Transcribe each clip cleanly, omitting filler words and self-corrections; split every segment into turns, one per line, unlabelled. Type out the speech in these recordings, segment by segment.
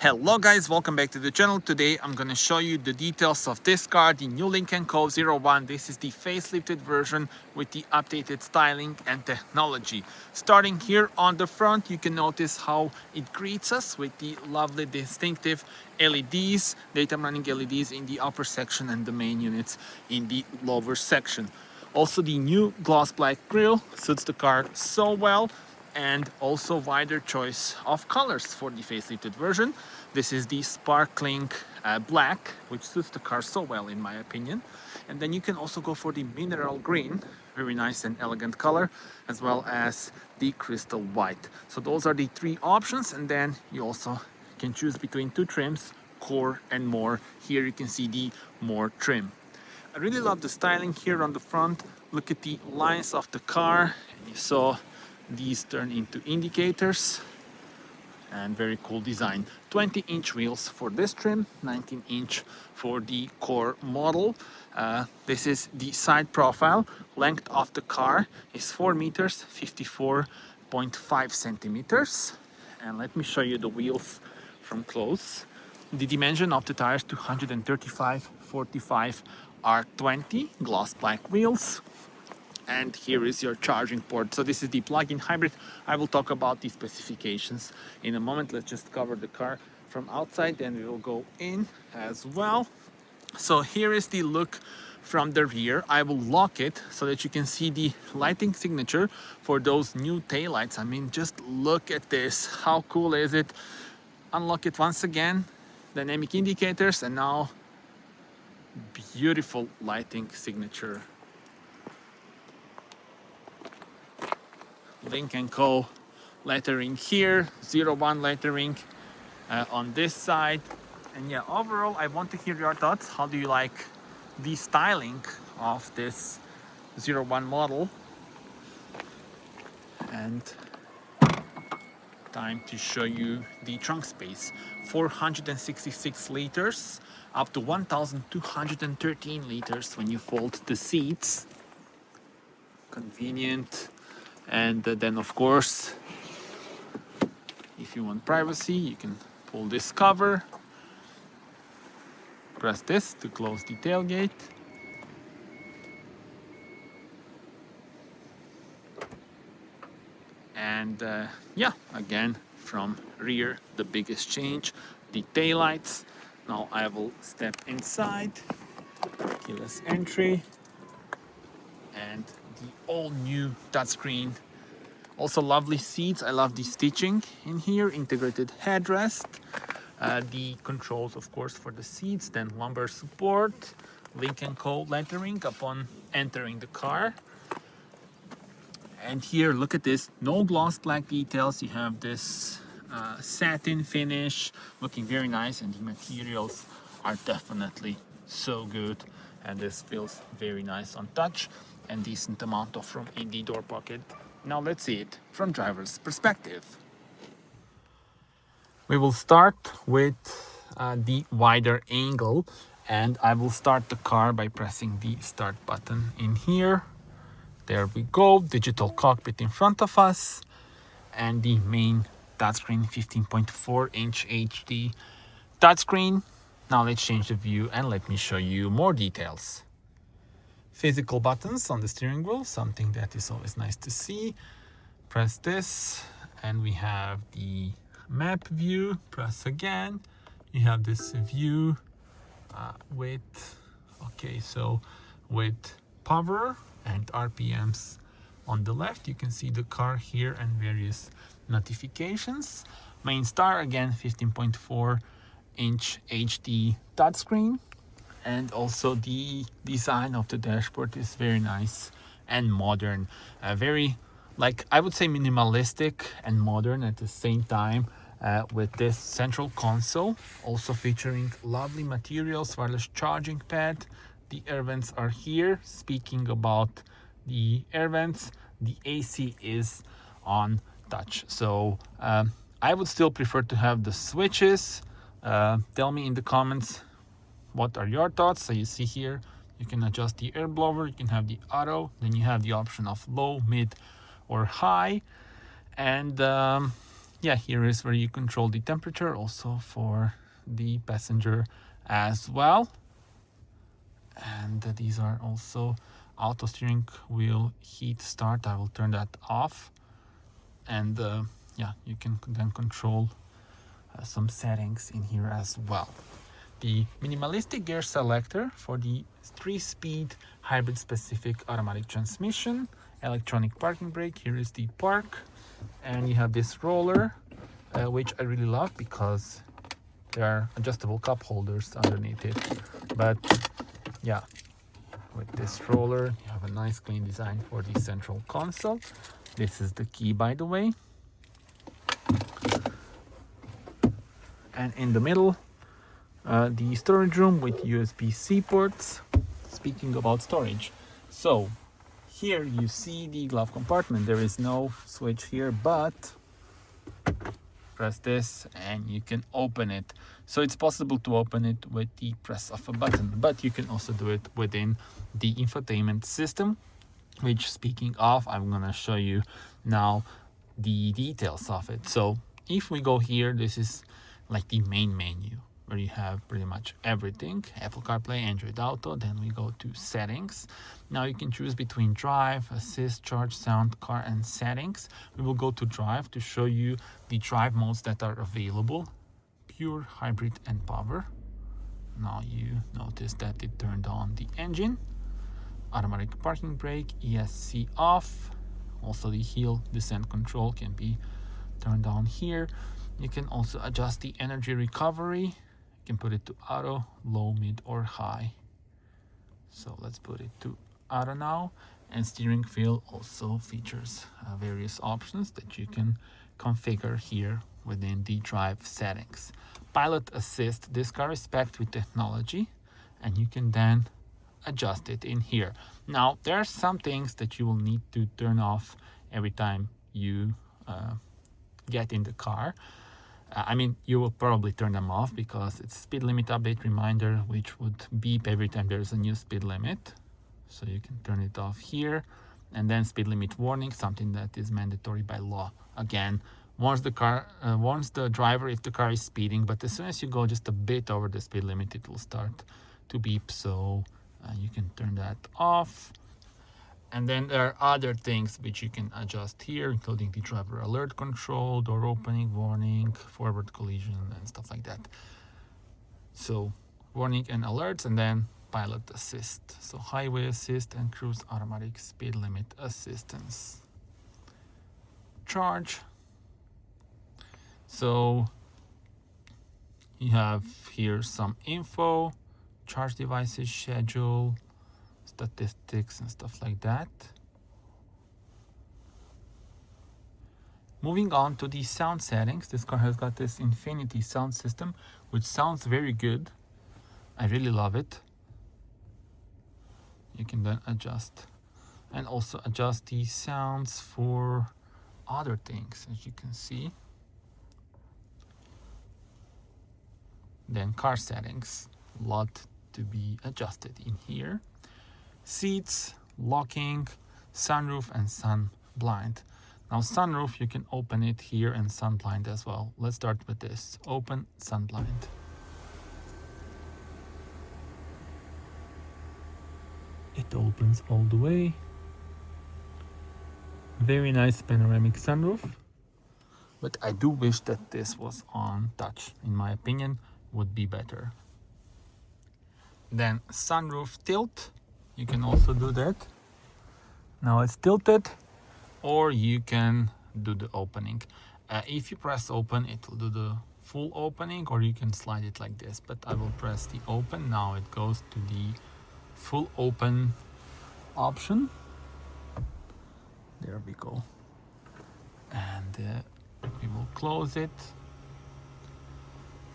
Hello guys, welcome back to the channel. Today I'm going to show you the details of this car, the new LYNK CO 01. This is the facelifted version with the updated styling and technology. Starting here on the front, you can notice how it greets us with the lovely distinctive LEDs, daytime running LEDs in the upper section and the main units in the lower section. Also, the new gloss black grille suits the car so well, and also wider choice of colors for the facelifted version. This is the sparkling black, which suits the car so well in my opinion. And then you can also go for the mineral green, very nice and elegant color, as well as the crystal white. So those are the three options, and then you also can choose between two trims, core and more. Here you can see the more trim. I really love the styling here on the front. Look at the lines of the car, and you saw these turn into indicators, and very cool design. 20-inch wheels for this trim, 19-inch for the core model. This is the side profile. Length of the car is 4 meters 54.5 centimeters. And let me show you the wheels from close. The dimension of the tires 235/45 R20 gloss black wheels. And here is your charging port. So this is the plug-in hybrid. I will talk about the specifications in a moment. Let's just cover the car from outside, then we will go in as well. So here is the look from the rear. I will lock it so that you can see the lighting signature for those new taillights. I mean, just look at this. How cool is it? Unlock it once again. Dynamic indicators, and now beautiful lighting signature. LYNK CO lettering here, 01 lettering on this side. And yeah, overall I want to hear your thoughts. How do you like the styling of this 01 model? And time to show you the trunk space. 466 liters up to 1213 liters when you fold the seats. Convenient. And then of course, if you want privacy, you can pull this cover, press this to close the tailgate, and yeah, again from rear the biggest change, the taillights. Now I will step inside, keyless entry, and the all new touchscreen. Also lovely seats. I love the stitching in here, integrated headrest, the controls of course for the seats, then lumbar support, LYNK CO lettering upon entering the car. And here, look at this, no gloss black details. You have this satin finish, looking very nice, and the materials are definitely so good, and this feels very nice on touch, and decent amount of room in the door pocket. Now let's see it from driver's perspective. We will start with the wider angle, and I will start the car by pressing the start button in here. There we go, digital cockpit in front of us, and the main touchscreen, 15.4-inch HD touchscreen. Now let's change the view and let me show you more details. Physical buttons on the steering wheel, something that is always nice to see. Press this and we have the map view. Press again. You have this view with power and RPMs on the left. You can see the car here and various notifications. Main star again, 15.4-inch HD touchscreen. And also the design of the dashboard is very nice and modern. Very, like, I would say minimalistic and modern at the same time, with this central console, also featuring lovely materials, wireless charging pad. The air vents are here. Speaking about the air vents, the AC is on touch. So I would still prefer to have the switches. Tell me in the comments, what are your thoughts? So you see here, you can adjust the air blower, you can have the auto, then you have the option of low, mid, or high. And yeah, here is where you control the temperature also for the passenger as well. And these are also auto steering wheel heat start. I will turn that off. And yeah, you can then control some settings in here as well. The minimalistic gear selector for the 3-speed hybrid specific automatic transmission, electronic parking brake. Here is the park, and you have this roller, which I really love because there are adjustable cup holders underneath it. But yeah, with this roller you have a nice clean design for the central console. This is the key, by the way. And in the middle, the storage room with USB-C ports. Speaking about storage, so here you see the glove compartment. There is no switch here, but press this and you can open it. So it's possible to open it with the press of a button, but you can also do it within the infotainment system, which, speaking of, I'm gonna show you now the details of it. So if we go here, this is like the main menu where you have pretty much everything: Apple CarPlay, Android Auto. Then we go to settings. Now you can choose between drive, assist, charge, sound, car, and settings. We will go to drive to show you the drive modes that are available: pure, hybrid, and power. Now you notice that it turned on the engine. Automatic parking brake, ESC off. Also the hill descent control can be turned on here. You can also adjust the energy recovery. You can put it to auto, low, mid, or high. So let's put it to auto now. And steering wheel also features various options that you can configure here within the drive settings. Pilot assist, this car is packed with technology, and you can then adjust it in here. Now there are some things that you will need to turn off every time you get in the car. I mean, you will probably turn them off because it's speed limit update reminder, which would beep every time there's a new speed limit. So you can turn it off here. And then speed limit warning, something that is mandatory by law. Again, warns the driver if the car is speeding, but as soon as you go just a bit over the speed limit, it will start to beep. So you can turn that off. And then there are other things which you can adjust here, including the driver alert control, door opening, warning, forward collision, and stuff like that. So warning and alerts, and then pilot assist. So highway assist and cruise automatic speed limit assistance. Charge. So you have here some info, charge devices, schedule, statistics, and stuff like that. Moving on to the sound settings, this car has got this Infinity sound system, which sounds very good. I really love it. You can then adjust and also adjust the sounds for other things, as you can see. Then car settings, a lot to be adjusted in here. Seats, locking, sunroof, and sun blind. Now sunroof, you can open it here, and sun blind as well. Let's start with this. Open sun blind. It opens all the way. Very nice panoramic sunroof. But I do wish that this was on touch. In my opinion, would be better. Then sunroof tilt. You can also do that. Now it's tilted, or you can do the opening. If you press open, it will do the full opening, or you can slide it like this, but I will press the open. Now it goes to the full open option. There we go. And we will close it.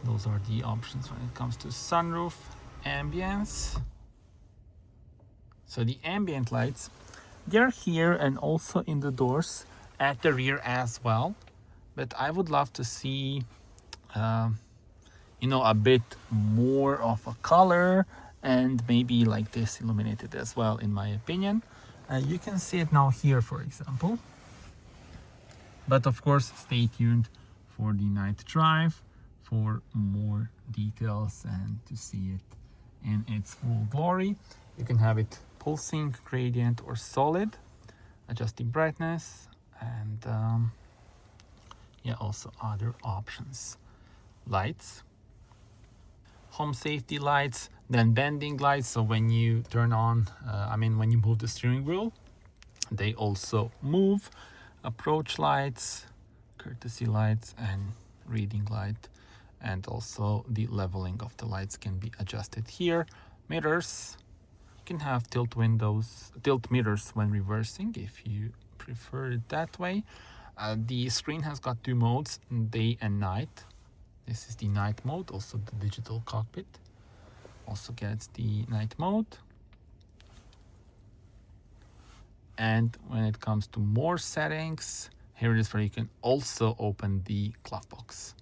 Those are the options when it comes to sunroof. Ambience. So the ambient lights, they're here and also in the doors at the rear as well. But I would love to see, a bit more of a color, and maybe like this illuminated as well, in my opinion. You can see it now here, for example. But of course, stay tuned for the night drive for more details and to see it in its full glory. You can have it pulsing, gradient, or solid, adjusting brightness, and yeah, also other options. Lights, home safety lights, then bending lights, so when you turn on, when you move the steering wheel, they also move. Approach lights, courtesy lights, and reading light, and also the leveling of the lights can be adjusted here. Mirrors, you can have tilt mirrors when reversing if you prefer it that way. The screen has got two modes, day and night. This is the night mode. Also the digital cockpit also gets the night mode. And when it comes to more settings, here it is where you can also open the glove box.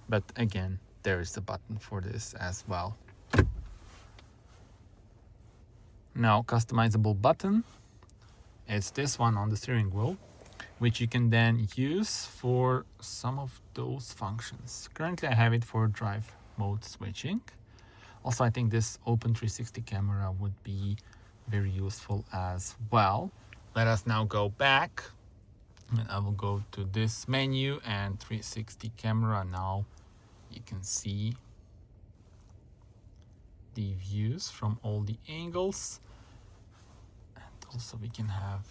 But again, there is a button for this as well. Now, customizable button. It's this one on the steering wheel, which you can then use for some of those functions. Currently, I have it for drive mode switching. Also, I think this open 360 camera would be very useful as well. Let us now go back, and I will go to this menu and 360 camera. Now you can see the views from all the angles, and also we can have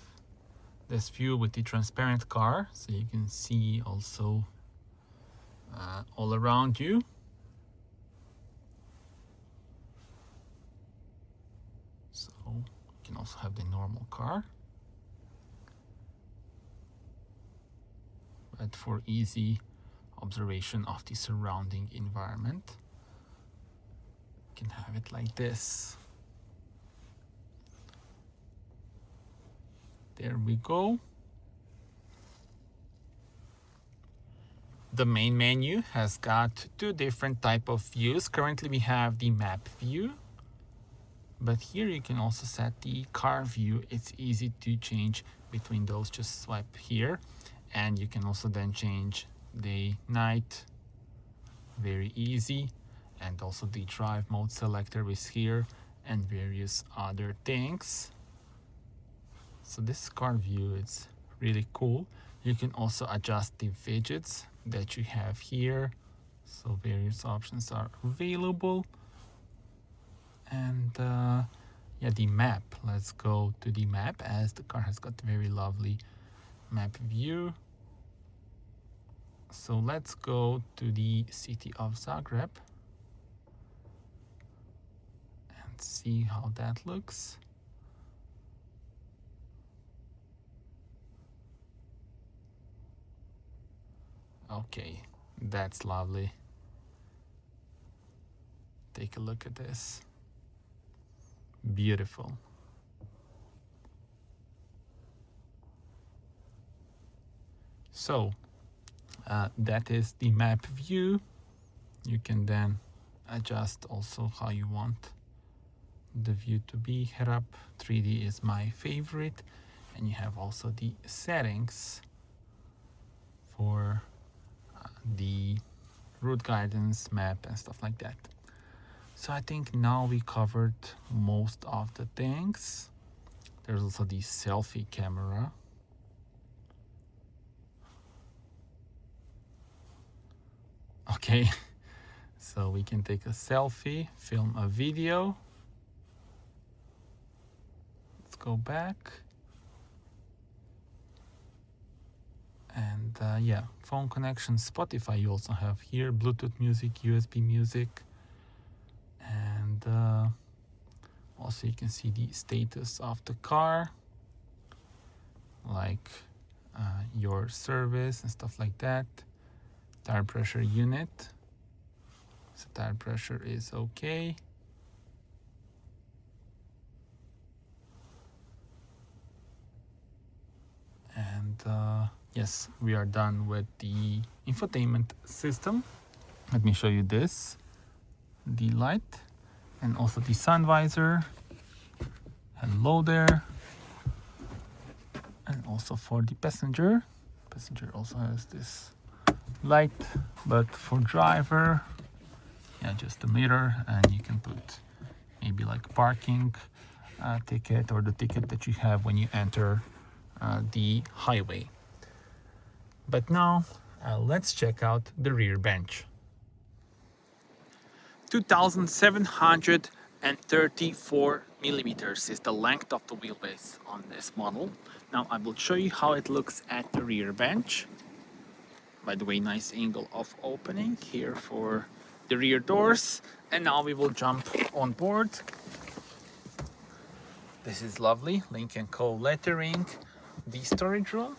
this view with the transparent car, so you can see also all around you. So you can also have the normal car, but for easy observation of the surrounding environment, you can have it like this. There we go. The main menu has got two different type of views. Currently we have the map view, but here you can also set the car view. It's easy to change between those. Just swipe here, and you can also then change day, night, very easy. And also the drive mode selector is here, and various other things. So this car view is really cool. You can also adjust the widgets that you have here, so various options are available. And yeah, the map, let's go to the map, as the car has got a very lovely map view. So let's go to the city of Zagreb and see how that looks. Okay, that's lovely. Take a look at this. Beautiful. So that is the map view. You can then adjust also how you want the view to be. Head up 3D is my favorite, and you have also the settings for the route guidance, map, and stuff like that. So I think now we covered most of the things. There's also the selfie camera. Okay, so we can take a selfie, film a video. Let's go back. And yeah, phone connection, Spotify you also have here, Bluetooth music, USB music, and also you can see the status of the car, like your service and stuff like that. Tire pressure unit, so tire pressure is okay. And yes, we are done with the infotainment system. Let me show you this, the light, and also the sun visor. Hello there. And also for the passenger also has this light, but for driver, yeah, just a mirror, and you can put maybe like parking ticket or the ticket that you have when you enter the highway. But now let's check out the rear bench. 2,734 millimeters is the length of the wheelbase on this model. Now I will show you how it looks at the rear bench. By the way, nice angle of opening here for the rear doors. And now we will jump on board. This is lovely, LYNK CO lettering, the storage room,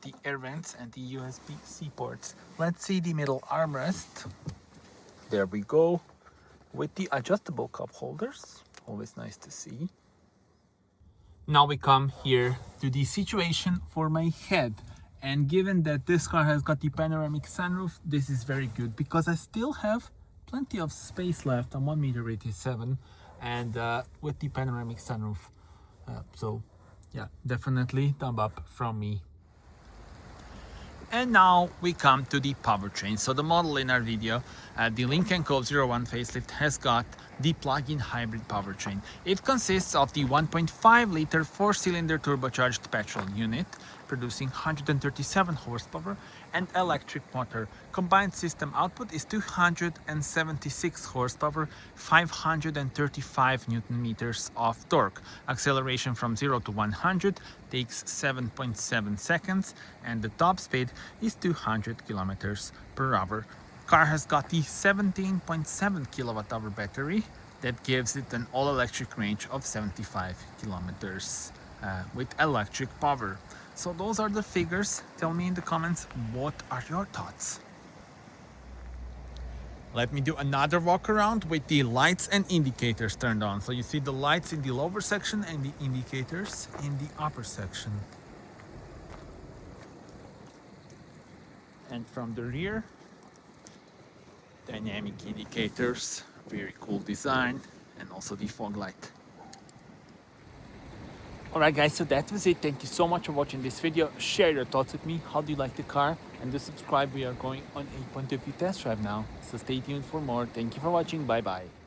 the air vents and the USB-C ports. Let's see the middle armrest. There we go, with the adjustable cup holders, always nice to see. Now we come here to the situation for my head. And given that this car has got the panoramic sunroof, this is very good because I still have plenty of space left. I'm 1.87 m and with the panoramic sunroof. So yeah, definitely thumb up from me. And now we come to the powertrain. So the model in our video, the LYNK CO 01 facelift, has got the plug-in hybrid powertrain. It consists of the 1.5-liter 4-cylinder turbocharged petrol unit, producing 137 horsepower, and electric motor. Combined system output is 276 horsepower, 535 newton meters of torque. Acceleration from 0 to 100 takes 7.7 seconds, and the top speed is 200 kilometers per hour. Car has got the 17.7 kilowatt-hour battery that gives it an all-electric range of 75 kilometers with electric power. So those are the figures. Tell me in the comments, what are your thoughts? Let me do another walk around with the lights and indicators turned on. So you see the lights in the lower section and the indicators in the upper section. And from the rear, dynamic indicators, very cool design, and also the fog light. Alright guys, so that was it. Thank you so much for watching this video. Share your thoughts with me. How do you like the car? And do subscribe. We are going on a point of view test drive now. So stay tuned for more. Thank you for watching. Bye bye.